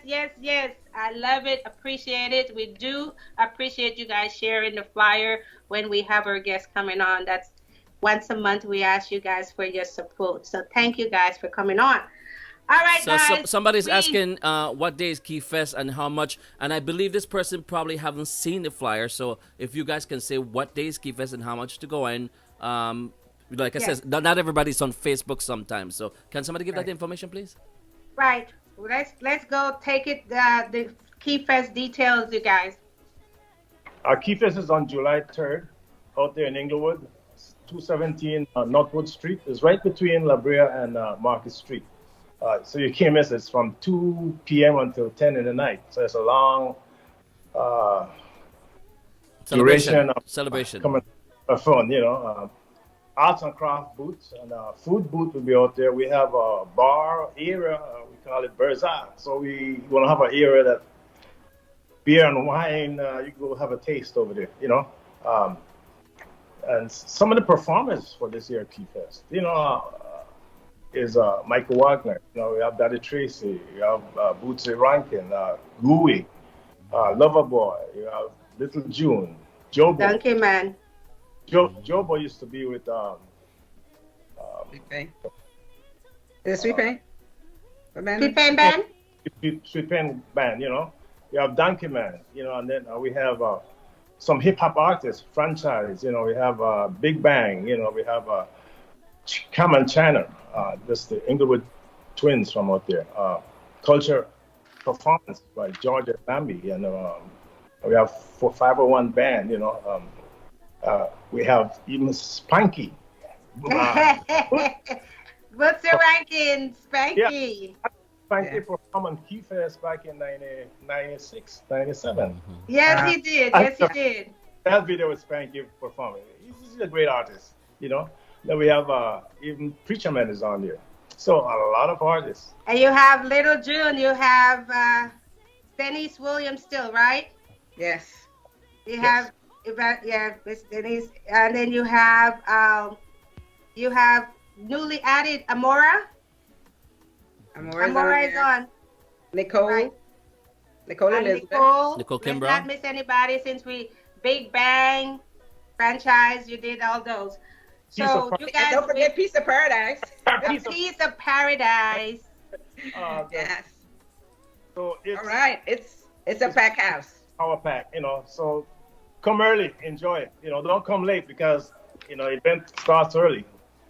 I love it, appreciate it. We do appreciate you guys sharing the flyer when we have our guests coming on. That's once a month we ask you guys for your support. So thank you guys for coming on. All right, so guys. Somebody's asking what day is Key Fest and how much, and I believe this person probably haven't seen the flyer. So if you guys can say what day is Key Fest and how much to go in, like I said, not everybody's on Facebook sometimes. So can somebody give that information, please? Right. Let's go take it. The Key Fest details, you guys. Our Key Fest is on July 3rd, out there in Inglewood, 217 Northwood Street. It's right between La Brea and Market Street. So you can't miss it. It's from 2 p.m. until 10 in the night. So it's a long duration of celebration. Coming fun, arts and craft booths and food booth will be out there. We have a bar area. We call it Bird's Eye. So we want to have an area that beer and wine, you can go have a taste over there, and some of the performers for this year Key Fest, is Michael Wagner. We have Daddy Tracy. We have Bootsy Rankin, Louie, Loverboy. You have Little June, Jobo. Donkey Man. Jobo used to be with Sweet Pain. The Sweet Pain? Sweet Pain Band? Sweet Pain Band, We have Donkey Man, and then we have some hip hop artists, franchise, we have Big Bang, we have Cam and China, just the Inglewood twins from out there. Culture performance by Georgia Bambi, and we have 501 band, we have even Spanky. What's your ranking, Yeah, Spanky? Spanky performed on Key Fest back in 96, 97. Yes, Uh, he did. I Yes, he did. that video with Spanky performing. He's a great artist, you know. Then we have even Preacher Man is on there. So a lot of artists. And you have Little June. You have Denise Williams still, right? yes. You Yes. have yeah, Miss Denise, and then you have newly added Amora. Amora's Amora on is there. on. Nicole. Right. Nicole And Elizabeth. Nicole. Nicole Let's Kimbrough. not miss anybody since we Big Bang franchise. You did all those. Piece So of you And guys, don't forget Piece of Paradise. Piece of, Piece of Paradise. Yes. so it's All right. It's a pack house. our pack, you know. So come early, enjoy it. You know, don't come late because event starts early.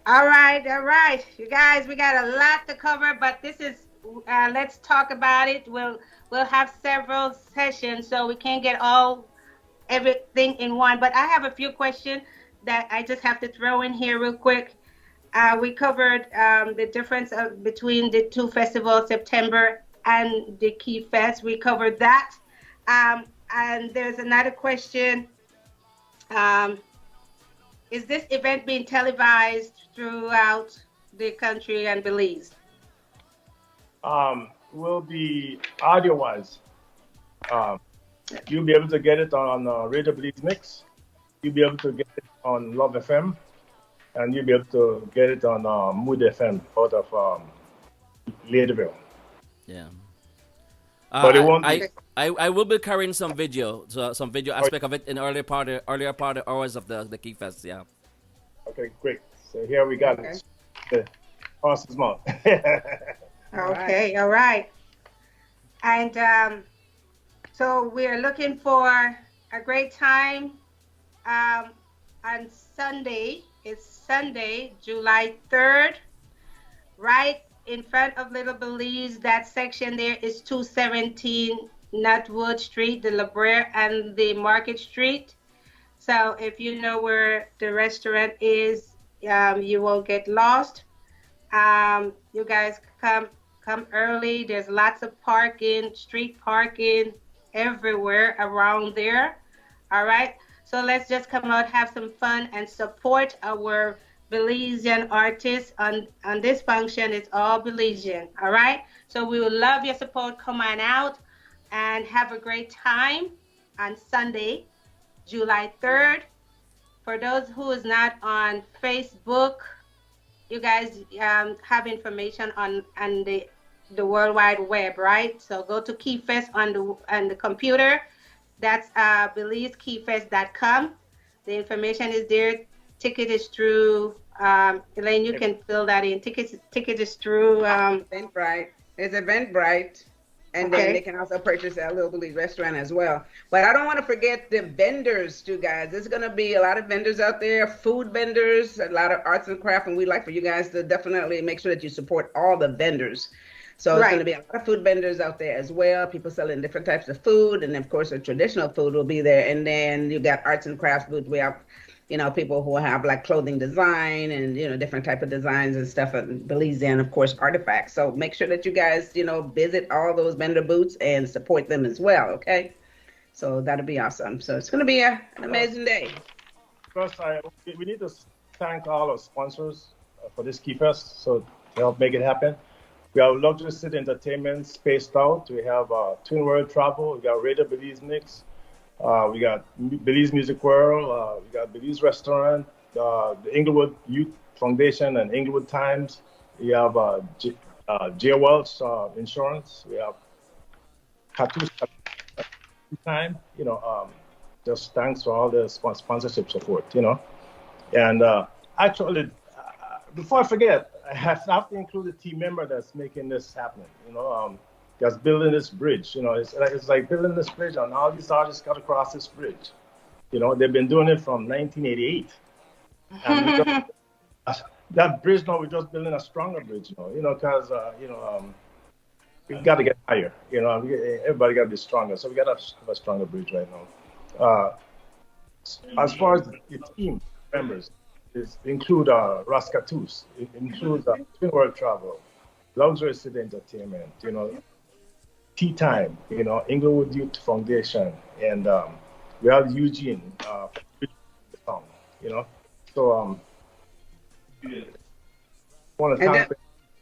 All right, all right, you guys, we got a lot to cover, but this is let's talk about it. We'll have several sessions, so we can't get everything in one. But I have a few questions that I just have to throw in here real quick. We covered the difference between the two festivals, September and the Key Fest. We covered that. And there's another question. Is this event being televised throughout the country and Belize? Will be audio wise. You'll be able to get it on Radio Belizemix. You'll be able to get it on Love FM, and you'll be able to get it on Mood FM out of Ladyville. Yeah. But it won't be. I will be carrying some video, some video aspect of it in earlier part of hours of the Key Fest. Yeah. Okay, great. So here we got it. The horse's mouth. Okay, all right. And so we're looking for a great time on Sunday. It's Sunday, July 3rd, right in front of Little Belize. That section there is 217 Nutwood Street, the La Brea and the Market Street. So if you know where the restaurant is, you won't get lost. You guys come early. There's lots of parking, street parking everywhere around there. All right. So let's just come out, have some fun, and support our Belizean artists on this function. It's all Belizean. All right. So we would love your support. Come on out and have a great time on Sunday, July 3rd. For those who is not on Facebook, you guys have information on the World Wide Web, right? So go to KeyFest on the computer. That's BelizeKeyFest.com. The information is there. Ticket is through. Elaine, you can fill that in. Ticket is through. Eventbrite. It's Eventbrite. And then Okay. they can also purchase at Little Belize restaurant as well. But I don't want to forget the vendors too, guys. There's going to be a lot of vendors out there, food vendors, a lot of arts and craft, and we'd like for you guys to definitely make sure that you support all the vendors. So there's Right. going to be a lot of food vendors out there as well, people selling different types of food, and of course the traditional food will be there. And then you got arts and crafts booth. We have people who have like clothing design and, different type of designs and stuff at Belize, and of course artifacts. So make sure that you guys, visit all those vendor booths and support them as well. Okay. So that'll be awesome. So it's going to be an amazing day. First, we need to thank all our sponsors for this Key Fest, so to help make it happen. We have Luxury City Entertainment, Spaced Out. We have Twin World Travel. We got Radio Belizemix. We got Belize Music World. We got Belize Restaurant, the Inglewood Youth Foundation and Inglewood Times. We have J. Welch Insurance. We have Catu Time. Just thanks for all the sponsorship support. And actually, before I forget, I have to include the team member that's making this happen. That's building this bridge. It's like building this bridge, and all these artists got across this bridge. They've been doing it from 1988. And that bridge now, we're just building a stronger bridge. Because we got to get higher. Everybody got to be stronger. So we got to have a stronger bridge right now. As far as the team members, is include Rascatus. It includes Twin World Travel, Luxury City Entertainment, Tea Time, Inglewood Youth Foundation, and we have Eugene, song, you know. So I want to And thank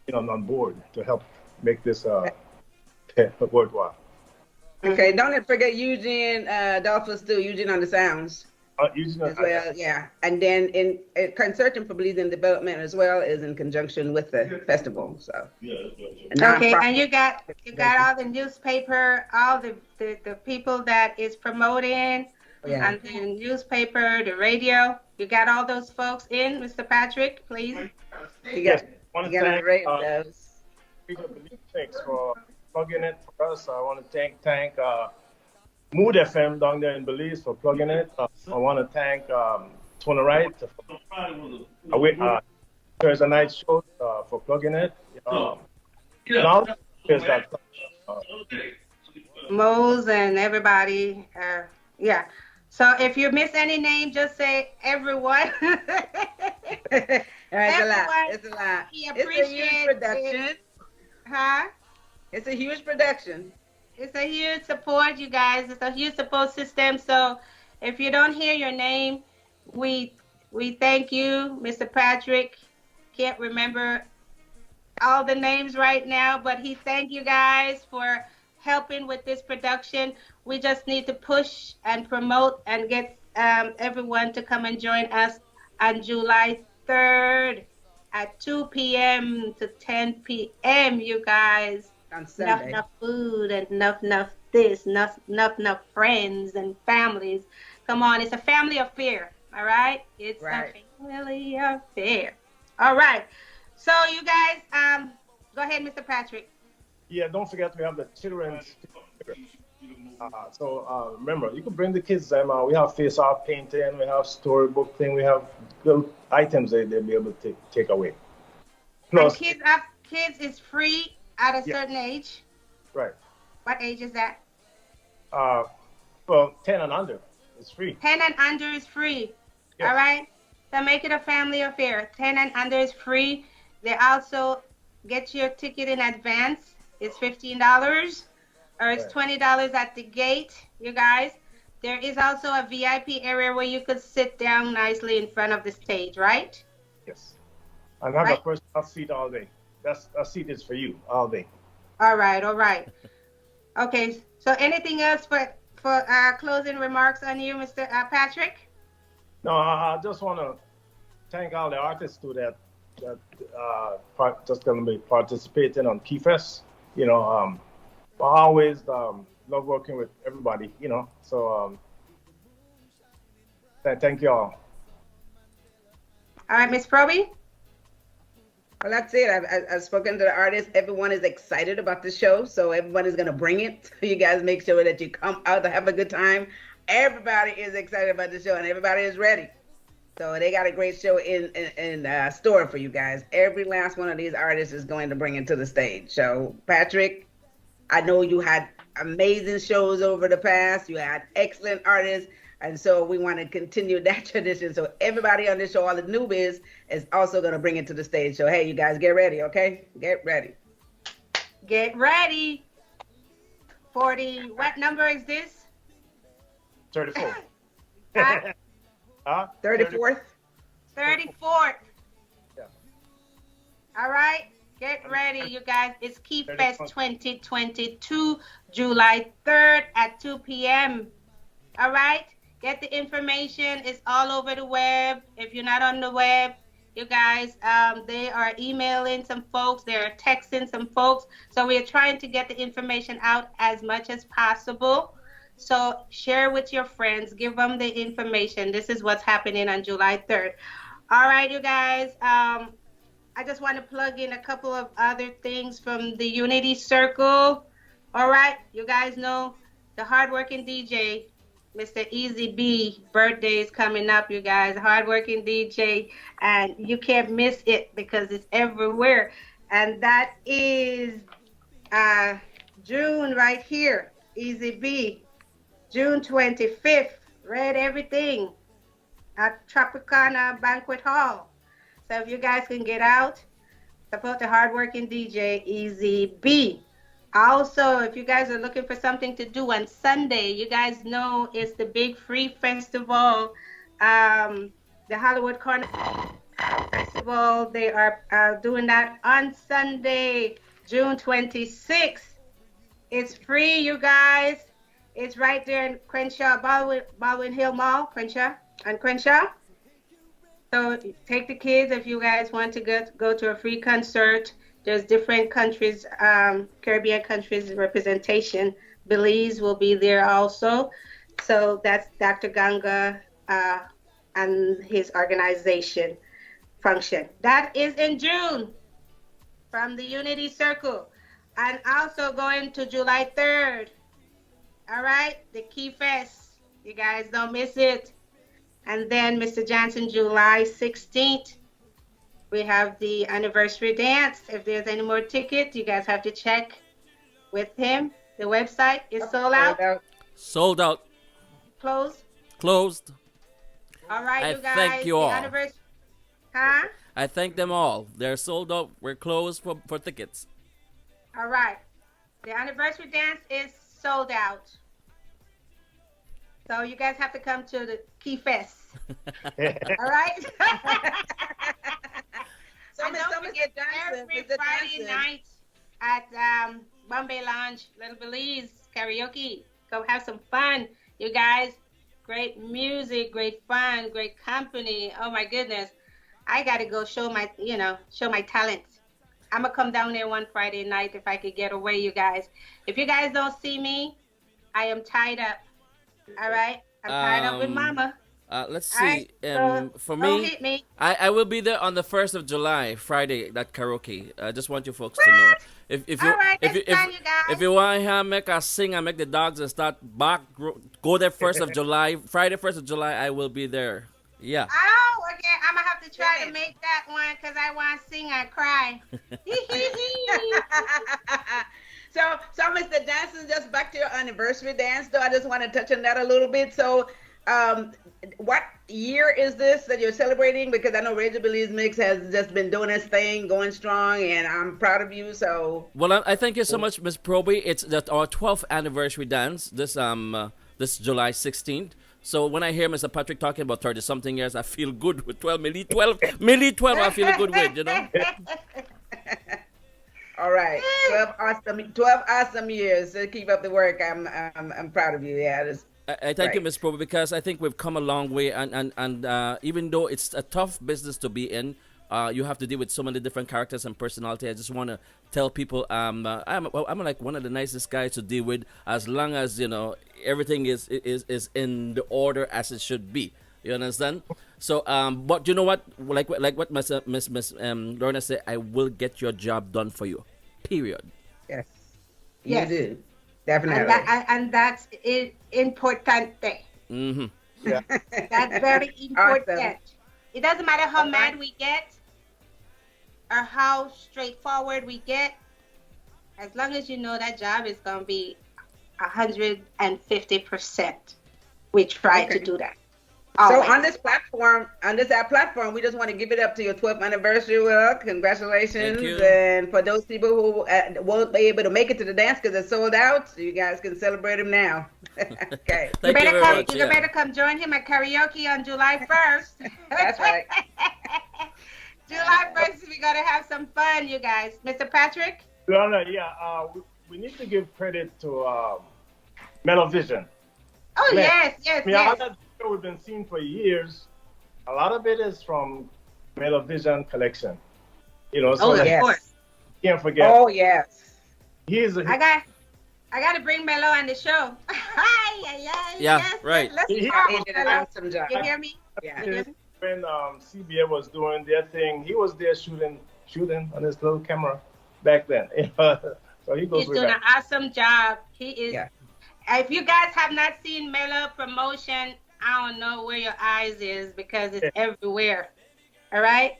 them, on board to help make this worthwhile. okay, don't forget Eugene Dolphus too. Eugene on the sounds Eugene, as well. Yeah, and then in consortium for Belize in Development as well is in conjunction with the festival. So Okay, and you got all the newspaper, all the people that is promoting, Yeah. and the newspaper, the radio. You got all those folks in, Mr. Patrick, please. You yes, got I want you to got thank the radio those. people at Belizemix for plugging it for us. I want to thank Mood FM down there in Belize for plugging it. I want to thank Tony Wright for Thursday night show for plugging it. And all the players that Mose and everybody. Yeah. So if you miss any name, just say everyone. It's a lot. Everyone, It's a lot. we It's a appreciate huge production. it. Huh? It's a huge production. It's a huge support, you guys. It's a huge support system. So if you don't hear your name, we thank you, Mr. Patrick. Can't remember all the names right now, but he thank you guys for helping with this production. We just need to push and promote and get everyone to come and join us on July 3rd at 2 p.m. to 10 p.m. You guys. On Enough, Sunday. enough food and enough this, enough friends and families. Come on, it's a family affair. All right, it's Right. a family affair. All right. So you guys, go ahead, Mr. Patrick. Yeah, don't forget we have the children's. So remember, you can bring the kids. We have face-off painting, we have storybook thing, we have little items they'll be able to take away. And Plus, kids is free at a Yeah. certain age. right. What age is that? Well, 10 and under, it's free. 10 and under is free. Yes. All right. So make it a family affair. 10 and under is free. They also get your ticket in advance. It's $15 or it's Right. $20 at the gate, you guys. There is also a VIP area where you could sit down nicely in front of the stage, right? Yes. And have Right. a personal seat all day. That seat is for you all day. All right, all right. Okay, so anything else for closing remarks on you, Mr. Patrick? No, I just want to thank all the artists too that just going to be participating on KeyFest. I always love working with everybody. So thank you all. All right, Miss Proby? Well, that's it. I've spoken to the artists. Everyone is excited about the show, so everyone is going to bring it. So you guys make sure that you come out to have a good time. Everybody is excited about the show, and everybody is ready. So they got a great show in store for you guys. Every last one of these artists is going to bring it to the stage. So, Patrick, I know you had amazing shows over the past. You had excellent artists. And so we want to continue that tradition. So everybody on this show, all the newbies, is also going to bring it to the stage. So, hey, you guys get ready, okay? Get ready. Get ready. 40, what number is this? 34. Huh? 34th? 34th. Yeah. All right. Get ready, you guys. It's Key Fest 2022, July 3rd at 2 p.m. All right. Get the information. It's all over the web. If you're not on the web, you guys, they are emailing some folks. They're texting some folks. So we are trying to get the information out as much as possible. So share with your friends. Give them the information. This is what's happening on July 3rd. All right, you guys. I just want to plug in a couple of other things from the Unity Circle. All right. You guys know the hardworking DJ, Mr. Easy B, birthday is coming up, you guys. Hardworking DJ, and you can't miss it because it's everywhere. And that is June right here. Easy B, June 25th. Read everything. at Tropicana Banquet Hall. So if you guys can get out, support the hardworking DJ Easy B. Also, if you guys are looking for something to do on Sunday, you guys know it's the big free festival, the Hollywood Corner Festival. They are doing that on Sunday, June 26th. It's free, you guys. It's right there in Crenshaw, Baldwin Hill Mall, Crenshaw, and Crenshaw. So take the kids if you guys want to go to a free concert. There's different countries, Caribbean countries representation. Belize will be there also. So that's Dr. Ganga and his organization function. That is in June from the Unity Circle. And also going to July 3rd. All right, the Key Fest. You guys don't miss it. And then Mr. Johnson, July 16th. We have the anniversary dance. If there's any more tickets, you guys have to check with him. The website is sold out. Sold out. Closed. Closed. All right, I you guys. thank you the all. Anniversary. Huh? I thank them all. They're sold out. We're closed for tickets. All right. The anniversary dance is sold out. So you guys have to come to the Key Fest. All right? So, And don't Mr. forget, Johnson, every Mr. Friday Johnson. night at Bombay Lounge, Little Belize, karaoke. Go have some fun, you guys. Great music, great fun, great company. Oh my goodness. I gotta go show my talent. I'm gonna come down there one Friday night if I could get away, you guys. If you guys don't see me, I am tied up. All right? I'm tied up with mama. Let's All right, see. so For don't me, hit me. I will be there on the 1st of July, Friday, that karaoke. I just want you folks to know. If you All right, if you that's fine, you guys. if you want to make us sing and make the dogs and start back, go there 1st of July. Friday 1st of July, I will be there. Yeah. Oh, okay. I'm gonna have to try Yeah. to make that one because I want to sing and cry. So, Mr. Johnson, just back to your anniversary dance, though, I just want to touch on that a little bit. So, what year is this that you're celebrating? Because I know Radio Belizemix has just been doing its thing, going strong, and I'm proud of you. So, Well, I thank you so much, Miss Proby. It's our 12th anniversary dance this July 16th. So when I hear Mr. Patrick talking about 30-something years, I feel good with 12, milli 12, I feel good with, you know. all right, 12 awesome years. So keep up the work. I'm proud of you. Yeah, it's I thank you, Right. Miss Proby, because I think we've come a long way, and even though it's a tough business to be in, you have to deal with so many different characters and personality. I just want to tell people, I'm like one of the nicest guys to deal with, as long as everything is in the order as it should be. You understand? So, but you know what? Like what Miss Lorna said, I will get your job done for you. Period. yes, Yes. you do definitely. And that's important. Mm-hmm. Yeah. That's very important. Awesome. It doesn't matter how All right. mad we get or how straightforward we get. As long as you know that job is going to be 150%, we try Okay. to do that. So Always. on this platform, platform, we just want to give it up to your 12th anniversary. Well, congratulations! Thank you. And for those people who won't be able to make it to the dance because it's sold out, so you guys can celebrate them now. Okay, Thank you very much. You yeah. better come join him at karaoke on July 1st. that's right. July 1st, we're going to have some fun, you guys. Mr. Patrick? Lorna, we need to give credit to Melovision. Oh, Yeah. yes. All that video we've been seeing for years, a lot of it is from Melovision collection. So Oh, of yes. course. can't forget. Oh yes. He's a, I got to bring Melo on the show. Hi, Yeah, yes, right. Let's He talk, He did an Melo. awesome job. You hear me? Yeah. You hear me? when CBA was doing their thing, he was there shooting on his little camera back then. So he goes He's with doing an that. awesome job. He is. Yeah. If you guys have not seen Melo promotion, I don't know where your eyes is because it's everywhere. All right.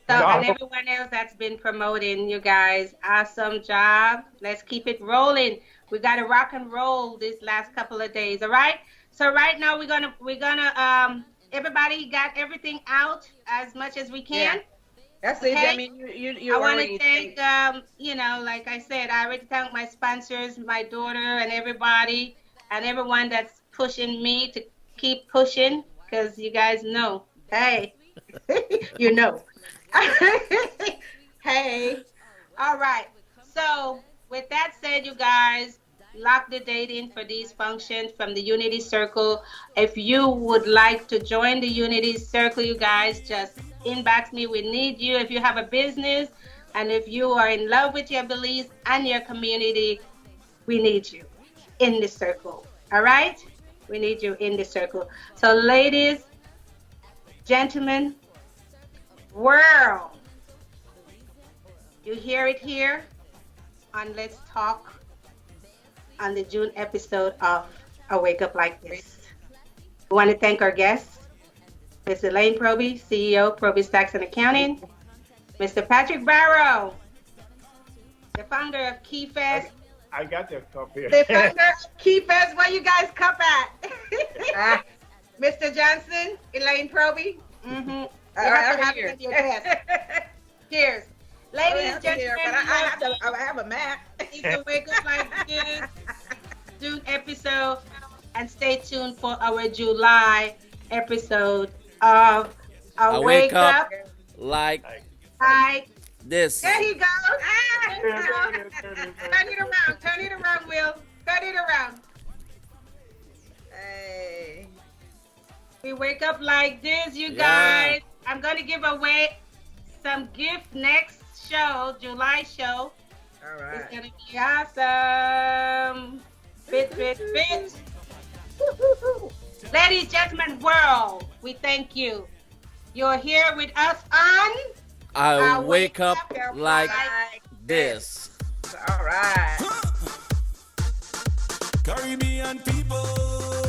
So Yeah. and everyone else that's been promoting, you guys, awesome job. Let's keep it rolling. We got to rock and roll these last couple of days. All right. So right now we're gonna everybody got everything out as much as we can. Yeah. That's it. Okay. I mean, you I want already to thank, like I said, I already thanked my sponsors, my daughter, and everybody, and everyone that's pushing me to keep pushing, because you guys know, hey, you know. Hey, all right. So, with that said, you guys, lock the date in for these functions from the Unity Circle. If you would like to join the Unity Circle, you guys just inbox me. We need you. If you have a business and if you are in love with your beliefs and your community, we need you in the circle. All right? We need you in the circle. So, ladies, gentlemen, world, you hear it here on Let's Talk on the June episode of A Wake Up Like This. We want to thank our guests, Ms. Elaine Proby, CEO, Proby's Tax and Accounting, Mr. Patrick Barrow, the founder of KeyFest. I got your cup here. The founder of KeyFest, where you guys cup at? Mr. Johnson, Elaine Proby. Mm-hmm. You have to have it at your desk. Cheers. Ladies and gentlemen, I have a map. it's a Wake Up Like This June episode, and stay tuned for our July episode of A Wake Up like Like this. There he goes. Turn it around, Will. Turn it around. Hey. We wake up like this, you Yeah. guys. I'm going to give away some gift next show, July show. All right. It's going to be awesome. Fit. Ladies, gentlemen, world, we thank you. You're here with us on I wake up like this. All right. Caribbean people.